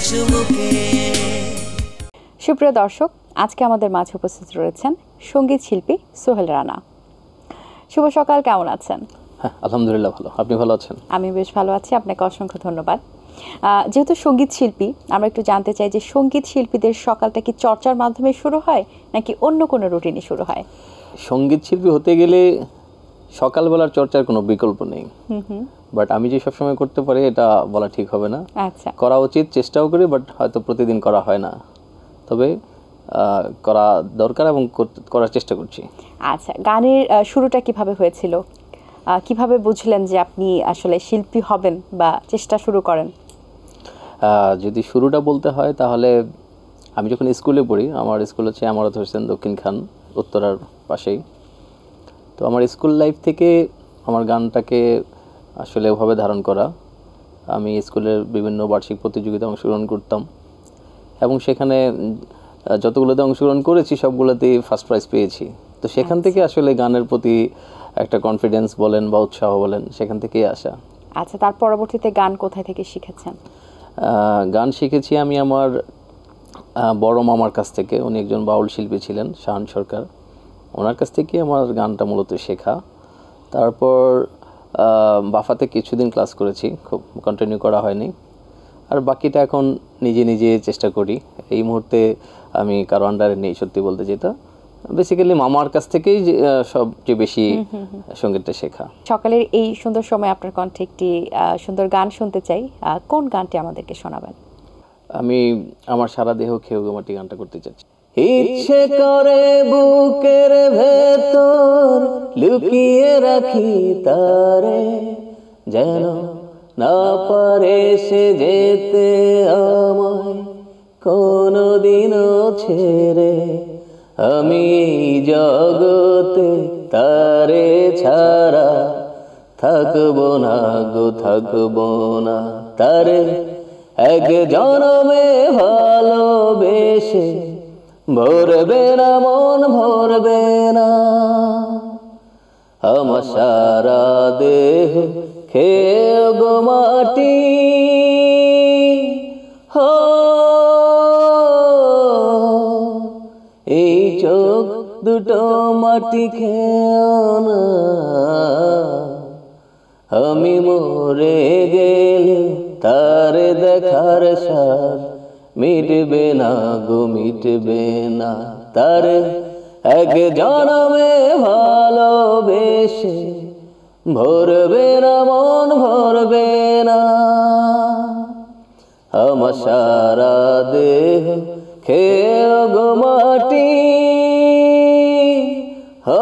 চুমুকে। সুপ্রিয় দর্শক, আজকে আমাদের মাঝে উপস্থিত রয়েছেন সঙ্গীত শিল্পী সোহেল রানা। শুভ সকাল, কেমন আছেন? হ্যাঁ, আলহামদুলিল্লাহ ভালো। আপনি ভালো আছেন? আমি বেশ ভালো আছি, আপনাকে অসংখ্য ধন্যবাদ। যেহেতু সঙ্গীত শিল্পী, আমরা একটু জানতে চাই যে সঙ্গীত শিল্পীদের সকালটা কি চর্চার মাধ্যমে শুরু হয় নাকি অন্য কোনো রুটিনে শুরু হয়? সঙ্গীত শিল্পী হতে গেলে সকালবেলার চর্চার কোনো বিকল্প নেই, বাট আমি যে সবসময় করতে পারি এটা বলা ঠিক হবে না। আচ্ছা, করা উচিত, চেষ্টাও করি, বাট হয়তো প্রতিদিন করা হয় না, তবে করা দরকার এবং করার চেষ্টা করছি। আচ্ছা, গানের শুরুটা কিভাবে হয়েছিল? কিভাবে বুঝলেন যে আপনি আসলে শিল্পী হবেন বা চেষ্টা শুরু করেন? যদি শুরুটা বলতে হয় তাহলে আমি যখন স্কুলে পড়ি, আমার স্কুল হচ্ছে আমারত হোসেন দক্ষিণ খান, উত্তরার পাশেই। তো আমার স্কুল লাইফ থেকে আমার গানটাকে আসলে ওভাবে ধারণ করা। আমি স্কুলের বিভিন্ন বার্ষিক প্রতিযোগিতায় অংশগ্রহণ করতাম এবং সেখানে যতগুলোতে অংশগ্রহণ করেছি সবগুলোতেই ফার্স্ট প্রাইজ পেয়েছি। তো সেখান থেকে আসলে গানের প্রতি একটা কনফিডেন্স বলেন বা উৎসাহ বলেন, সেখান থেকেই আসা। আচ্ছা, তার পরবর্তীতে গান কোথায় থেকে শিখেছেন? গান শিখেছি আমি আমার বড় মামার কাছ থেকে। উনি একজন বাউল শিল্পী ছিলেন, শাহান সরকার। ওনার কাছ থেকে আমার গানটা মূলত শেখা। তারপর বাফাতে কিছুদিন ক্লাস করেছি, খুব কন্টিনিউ করা হয়নি। আর বাকিটা এখন নিজে নিজে চেষ্টা করি। এই মুহূর্তে আমি কারো আন্ডারে নেই, সত্যি বলতে। যেটা বেসিক্যালি মামার কাছ থেকেই সবচেয়ে বেশি সঙ্গীতটা শেখা। সকালের এই সুন্দর সময় আপনার কণ্ঠে একটি সুন্দর গান শুনতে চাই। কোন গানটি আমাদেরকে শোনাবেন? আমি আমার সারা দেহ খেয়ে মাটি গানটা করতে চাচ্ছি। ইচ্ছে করে বুকের ভেতর লুকিয়ে রাখি তারে, যেন না পারে সে যেতে আমায় কোনদিনও ছেড়ে। আমি জগতে তারে ছাড়া থাকবো না গো, থাকবো না। তারে এক জনমে ভালোবেসে ভরবে না মন, ভরবে না। আমার সারা দেহ খেয়ে গো মাটি, হো এই চোখ দুটো মাটি খেও না। আমি মরে গেলে তারে দেখার স্বাদ মিটবে না গো, মিটবে না। তারে এক জনমে ভালোবেসে ভরবে না মন, ভরবে না। আমার সারা দেহ খেয়ে গো মাটি, হো।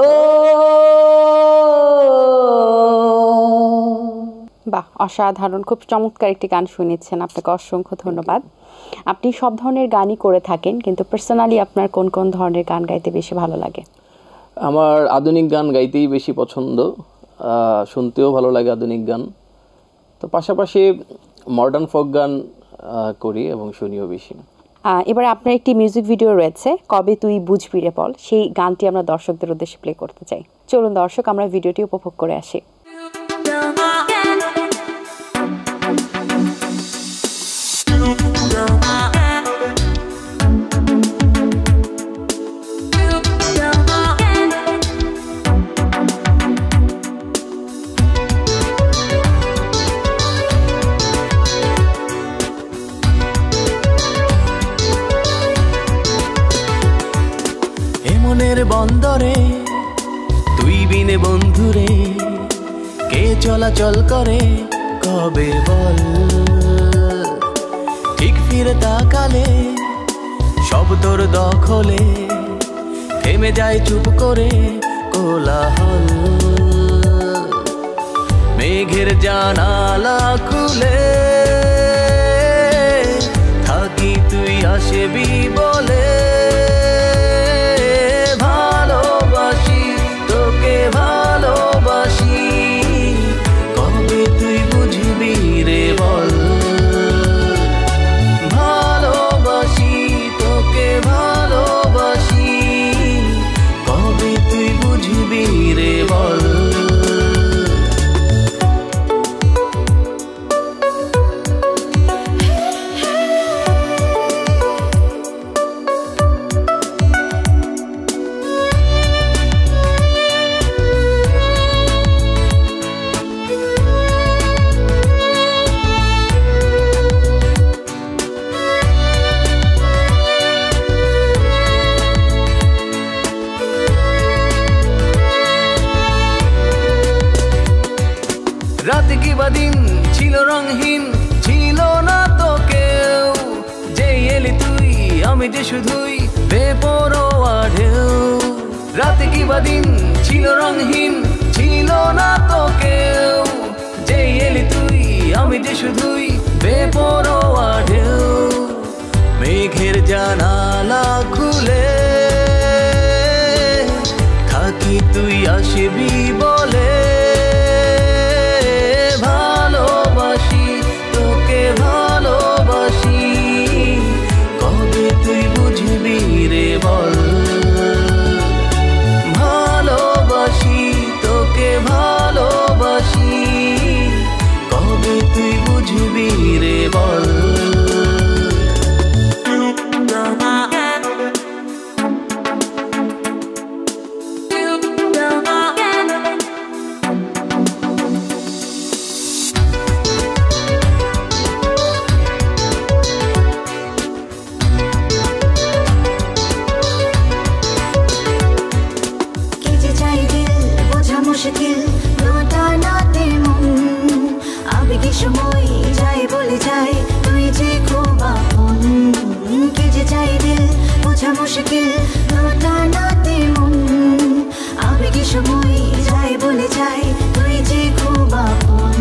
বাহ, অসাধারণ! খুব চমৎকার একটি গান শুনেছেন, আপনাকে অসংখ্য ধন্যবাদ। আপনি সব ধরনের গানই করে থাকেন, কিন্তু পার্সোনালি আপনার কোন কোন ধরনের গান গাইতে বেশি ভালো লাগে? আমার আধুনিক গান গাইতেই বেশি পছন্দ, শুনতেও ভালো লাগে আধুনিক গান। তো পাশাপাশি মডার্ন ফোক গান করি এবং শুনিও বেশি। এবার আপনার একটি মিউজিক ভিডিও রয়েছে, কবে তুই বুঝবি রে বল। সেই গানটি আমরা দর্শকদের উদ্দেশ্যে প্লে করতে চাই। চলুন দর্শক, আমরা ভিডিওটি উপভোগ করে আসি। মনের বন্দরে তুই বিনে বন্ধুরে, কে চলাচল করে কবে বল। ঠিক ফিরে তাকালে সব তোর দখলে, থেমে যায় চুপ করে কোলাহল। মেঘের জানালা খুলে থাকি তুই আসবি বলে। ভালোবাসি তোকে, ভালোবাসি, কবে তুই বুঝবি রে বল। ভালোবাসি তোকে, ভালোবাসি, কবে তুই বুঝবি রে বল। দিন ছিল রঙহীন, ছিল না তো কেউ, যে এলি তুই আমি যে শুধুই বেপরোয়া ঢেউ। রাতে কিবা দিন ছিল রঙহীন, ছিল না তো কেউ, যে এলি তুই আমি যে শুধুই বেপরোয়া ঢেউ। মেঘের জানালা খুলে থাকি তুই আসবি বলে, ভালোবাসি তোকে ভালোবাসি, কবে তুই বুঝবি রে বল। ভালোবাসি তোকে ভালোবাসি, কবে তুই বুঝবি রে বল। মুশকিল নটা নাতে মন, আবেগে সময় যাই বলে যাই তুই যে খুব আপন। কে যে চাই দিল বোঝা মুশকিল নটা নাতে মন, আবেগে সময় যাই বলে যাই তুই যে খুব আপন।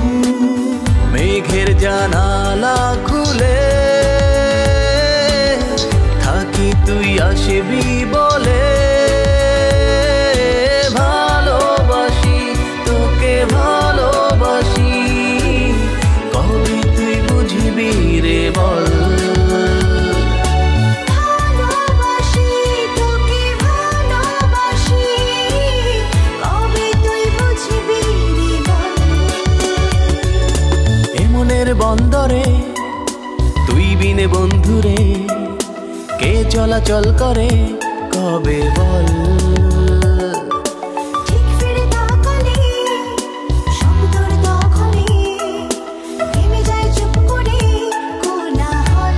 মেঘের জানালা খুলে থাকি তুই আসবি বলে, ভালোবাসি তোকে ভালোবাসি, কবে তুই বুঝবি রে বল। ভালোবাসি তোকে ভালোবাসি, কবে তুই বুঝবি রে বল। এমনের বন্দরে তুই বিনে বন্ধুরে, কে চলাচল করে কবে বল। ঠিক ফিরে তাকালে সুন্দর তখনই থেমে যায় চুপ করে কোলাহল।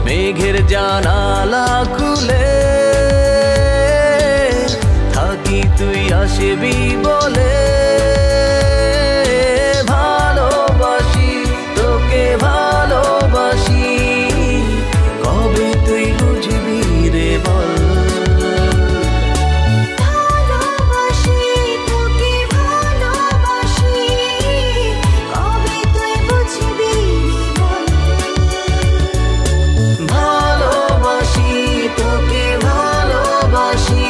মেঘের জানালা খুলে থাকি তুই আসবি বলে, ভালোবাসি তোকে ভালোবাসি, কবে তুই বুঝবি রে বল। ভালোবাসি তোকে ভালোবাসি, কবে তুই বুঝবি রে বল। ভালোবাসি তোকে ভালোবাসি,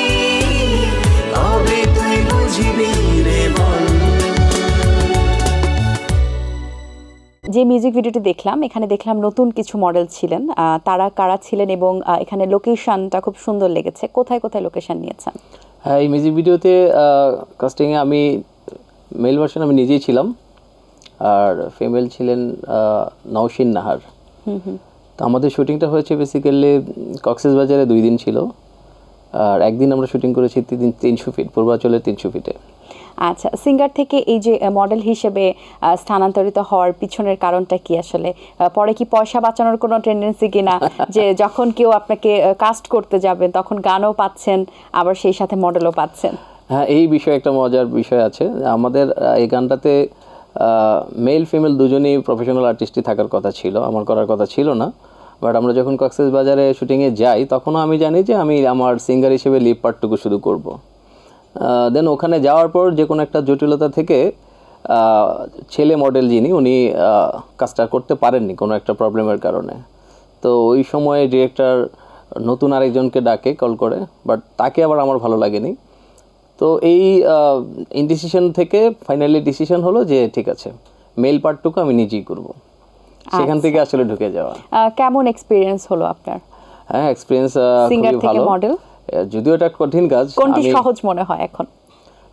কবে তুই বুঝবি রে বল। যে মিউজিক ভিডিওটি দেখলাম, এখানে দেখলাম নতুন কিছু মডেল ছিলেন, তারা কারা ছিলেন এবং এখানে লোকেশনটা খুব সুন্দর লেগেছে। কোথায় কোথায় লোকেশন নিয়েছেন? হ্যাঁ, এই মিউজিক ভিডিওতে কাস্টিংয়ে আমি মেল ভার্সন আমি নিজেই ছিলাম, আর ফিমেল ছিলেন নওশিন নাহার। তো আমাদের শুটিংটা হয়েছে বেসিক্যালি কক্সবাজারে 2 দিন ছিল, আর একদিন আমরা শুটিং করেছি 300 ফিট, পূর্বাঞ্চলের 300 ফিটে। আচ্ছা, সিঙ্গার থেকে এই যে মডেল হিসেবে স্থানান্তরিত হওয়ার পিছনের কারণটা কি আসলে? পরে কি পয়সা বাঁচানোর কোনো টেন্ডেন্সি কিনা, যে যখন কেউ আপনাকে কাস্ট করতে যাবেন তখন গানও পাচ্ছেন আবার সেই সাথে মডেলও পাচ্ছেন? হ্যাঁ, এই বিষয়ে একটা মজার বিষয় আছে। আমাদের এই গানটাতে মেল ফিমেল দুজনেই প্রফেশনাল আর্টিস্টই থাকার কথা ছিল, আমার করার কথা ছিল না। বাট আমরা যখন কক্সবাজারে শুটিংয়ে যাই তখনও আমি জানি যে আমি আমার সিঙ্গার হিসেবে লিপ পার্টটুকু শুধু করব। দেন ওখানে যাওয়ার পর যে কোনো একটা জটিলতা থেকে ছেলে মডেল যিনি, উনি কাজটা করতে পারেননি কোনো একটা প্রবলেমের কারণে। তো ওই সময়ে ডিরেক্টর নতুন আরেকজনকে ডাকে কল করে, বাট তাকে আবার আমার ভালো লাগেনি। তো এই ইনডিসিশন থেকে ফাইনালি ডিসিশন হলো যে ঠিক আছে, মেল পার্টটুকু আমি নিজেই করব। সেখান থেকে আসলে ঢুকে যাওয়া। কেমন এক্সপিরিয়েন্স হলো আপনার? হ্যাঁ, এক্সপিরিয়েন্স খুবই ভালো। মডেল যদিও এটা কঠিন কাজ, কোনটি সহজ মনে হয় এখন?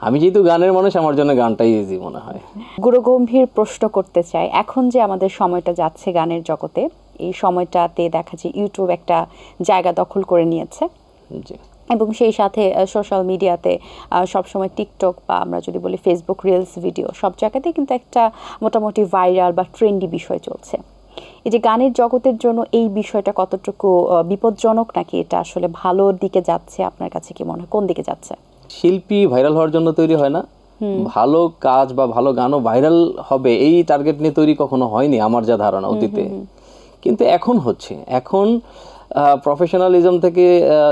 আমি যেহেতু গানের মানুষ, আমার জন্য গানটাই ইজি মনে হয়। গুরুগম্ভীর প্রশ্ন করতে চাই, এখন যে আমাদের সময়টা যাচ্ছে গানের জগতে, এই সময়টাতে দেখা যায় ইউটিউব একটা জায়গা দখল করে নিয়েছে, জি, এবং সেই সাথে সোশ্যাল মিডিয়াতে সবসময় টিকটক বা আমরা যদি বলি ফেসবুক রিলস ভিডিও, সব জায়গাতেই কিন্তু একটা মোটামুটি ভাইরাল বা ট্রেন্ডি বিষয় চলছে। এই যে গানের জগতের জন্য এই বিষয়টা কতটুকু বিপজ্জনক, নাকি এটা আসলে ভালোর দিকে যাচ্ছে? আপনার কাছে কি মনে হয়, কোন দিকে যাচ্ছে? শিল্পী ভাইরাল হওয়ার জন্য তৈরি হয় না, ভালো কাজ বা ভালো গানও ভাইরাল হবে এই টার্গেট নিয়ে তৈরি কখনো হয়নি আমার যা ধারণা অতীতে, কিন্তু এখন হচ্ছে। এখন প্রফেশনালিজম থেকে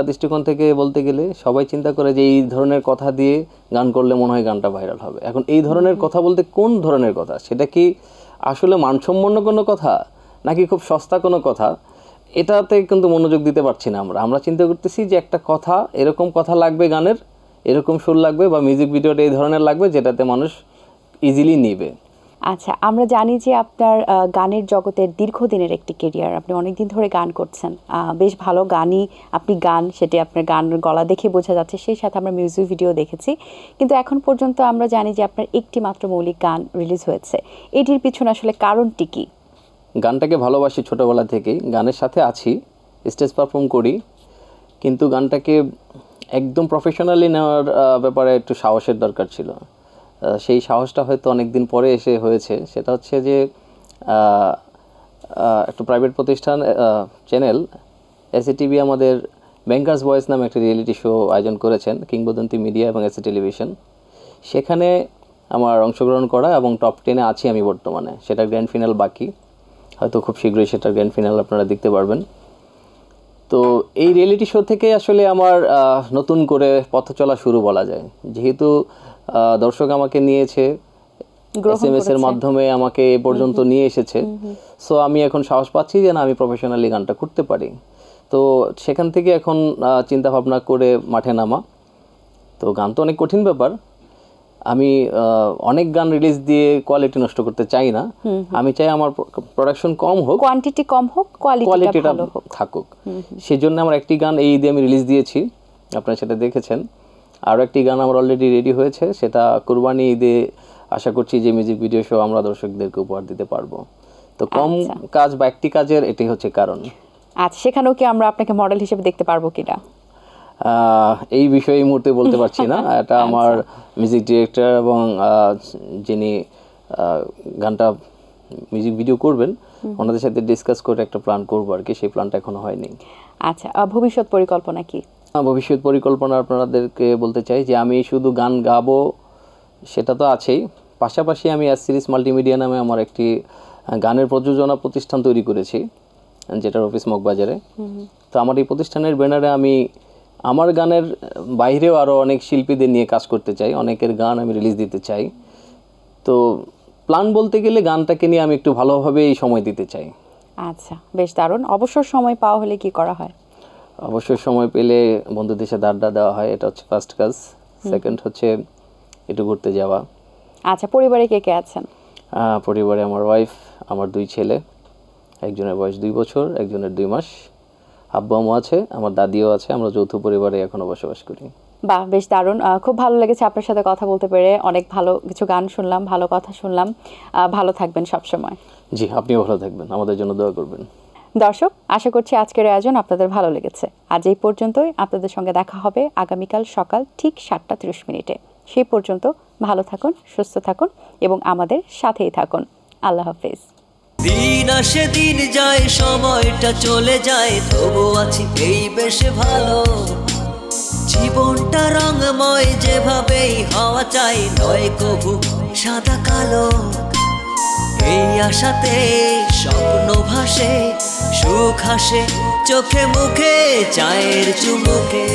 দৃষ্টিকোণ থেকে বলতে গেলে সবাই চিন্তা করে যে এই ধরনের কথা দিয়ে গান করলে মনে হয় গানটা ভাইরাল হবে। এখন এই ধরনের কথা বলতে কোন ধরনের কথা, সেটা কি আসলে মানসম্পন্ন কোনো কথা নাকি খুব সস্তা কোনো কথা, এটাতে কিন্তু মনোযোগ দিতে পারছি না। আমরা চিন্তা করতেছি যে একটা কথা, এরকম কথা লাগবে গানের, এরকম সুর লাগবে বা মিউজিক ভিডিওটা এই ধরনের লাগবে যেটাতে মানুষ ইজিলি নিবে। আচ্ছা, আমরা জানি যে আপনার গানের জগতের দীর্ঘদিনের একটি কেরিয়ার, আপনি অনেকদিন ধরে গান করছেন, বেশ ভালো গানই আপনি গান, সেটি আপনার গানের গলা দেখে বোঝা যাচ্ছে, সেই সাথে আমরা মিউজিক ভিডিও দেখেছি। কিন্তু এখন পর্যন্ত আমরা জানি যে আপনার একটি মাত্র মৌলিক গান রিলিজ হয়েছে, এটির পিছনে আসলে কারণটি কি? গানটাকে ভালোবাসি ছোটোবেলা থেকেই, গানের সাথে আছি, স্টেজ পারফর্ম করি, কিন্তু গানটাকে একদম প্রফেশনালি নেওয়ার ব্যাপারে একটু সাহসের দরকার ছিল। সেই সাহসটা হয়তো অনেক দিন পরে এসে হয়েছে। সেটা হচ্ছে যে একটা প্রাইভেট প্রতিষ্ঠান চ্যানেল এসএ-টিভি আমাদের ব্যাংকার্স ভয়েস নামে একটা রিয়েলিটি শো আয়োজন করেছেন, কিংবদন্তি মিডিয়া এবং এসএ টেলিভিশন। সেখানে আমার অংশগ্রহণ করা এবং টপ 10-এ আছি আমি বর্তমানে। সেটার গ্র্যান্ড ফিনাল বাকি, হয়তো খুব শীঘ্রই সেটার গ্র্যান্ড ফিনাল আপনারা দেখতে পারবেন। তো এই রিয়েলিটি শো থেকে আসলে আমার নতুন করে পথ চলা শুরু বলা যায়, যেহেতু দর্শক আমাকে নিয়েছে, SMS এর মাধ্যমে আমাকে এ পর্যন্ত নিয়ে এসেছে। সো আমি এখন সাহস পাচ্ছি যে না, আমি প্রফেশনালি গানটা করতে পারি। তো সেখান থেকে এখন চিন্তা ভাবনা করে মাঠে নামা। তো গান তো অনেক কঠিন ব্যাপার, আমি অনেক গান রিলিজ দিয়ে কোয়ালিটি নষ্ট করতে চাই না। আমি চাই আমার প্রোডাকশন কম হোক, কোয়ান্টিটি কম হোক, কোয়ালিটিটা ভালো হোক, থাকুক। সেজন্য আমার একটি গান এই ঈদে আমি রিলিজ দিয়েছি, আপনারা সেটা দেখেছেন। আরও একটি গান আমার অলরেডি রেডি হয়েছে, সেটা কুরবানি ঈদে আশা করছি যে মিউজিক ভিডিও শো আমরা দর্শকদেরকে উপহার দিতে পারবো। তো কম কাজ বা একটি কাজের এটাই হচ্ছে কারণ। আচ্ছা, সেখানেও কি আমরা আপনাকে মডেল হিসেবে দেখতে পারবো কিনা? এই বিষয়ে এই মুহূর্তে বলতে পারছি না। এটা আমার মিউজিক ডিরেক্টর এবং যিনি গানটা মিউজিক ভিডিও করবেন ওনাদের সাথে ডিসকাস করে একটা প্ল্যান করবো আর কি, সেই প্ল্যানটা এখনো হয়নি। আচ্ছা, ভবিষ্যৎ পরিকল্পনা কি? ভবিষ্যৎ পরিকল্পনা আপনাদেরকে বলতে চাই যে আমি শুধু গান গাবো সেটা তো আছেই, পাশাপাশি আমি এস সিরিজ মাল্টিমিডিয়া নামে আমার একটি গানের প্রযোজনা প্রতিষ্ঠান তৈরি করেছি, যেটার অফিস মগবাজারে। তো আমার এই প্রতিষ্ঠানের ব্যানারে আমি আমার গানের বাইরেও আরও অনেক শিল্পীদের নিয়ে কাজ করতে চাই, অনেকের গান আমি রিলিজ দিতে চাই। তো প্ল্যান বলতে গেলে গানটাকে নিয়ে আমি একটু ভালোভাবেই সময় দিতে চাই। আচ্ছা, বেশ দারুণ। অবসর সময় পাওয়া হলে কি করা হয়? অবসর সময় পেলে বন্ধুদের সাথে আড্ডা দেওয়া হয়, এটা হচ্ছে ফার্স্ট কাজ। সেকেন্ড হচ্ছে একটু ঘুরতে যাওয়া। আচ্ছা, পরিবারে কে কে আছেন? পরিবারে আমার ওয়াইফ, আমার 2 ছেলে, একজনের বয়স 2 বছর, একজনের 2 মাস। আব্বু আম্মু আছে, আমার দাদিও আছে, আমরা যৌথ পরিবারে এখনো বসবাস করি। বাহ, বেশ দারুণ। খুব ভালো লেগেছে আপনার সাথে কথা বলতে পেরে, অনেক ভালো কিছু গান শুনলাম, ভালো কথা শুনলাম। ভালো থাকবেন সব সময়। জি, আপনিও ভালো থাকবেন, আমাদের জন্য দোয়া করবেন। দর্শক, আশা করছি আজকের আয়োজন আপনাদের ভালো লেগেছে। আজ এই পর্যন্তই, আপনাদের সঙ্গে দেখা হবে আগামীকাল সকাল ঠিক 7:30। সেই পর্যন্ত ভালো থাকুন, সুস্থ থাকুন এবং আমাদের সাথেই থাকুন। আল্লাহ হাফেজ। দিন আসে দিন যায়, সময়টা চলে যায়, তবু আছি এই বেশ ভালো। জীবনটা রঙময়, যেভাবেই হওয়া চাই, নয় কবু সাদা কালো। এই আশাতে স্বপ্ন ভাসে, সুখ হাসে চোখে মুখে, চায়ের চুমুকে।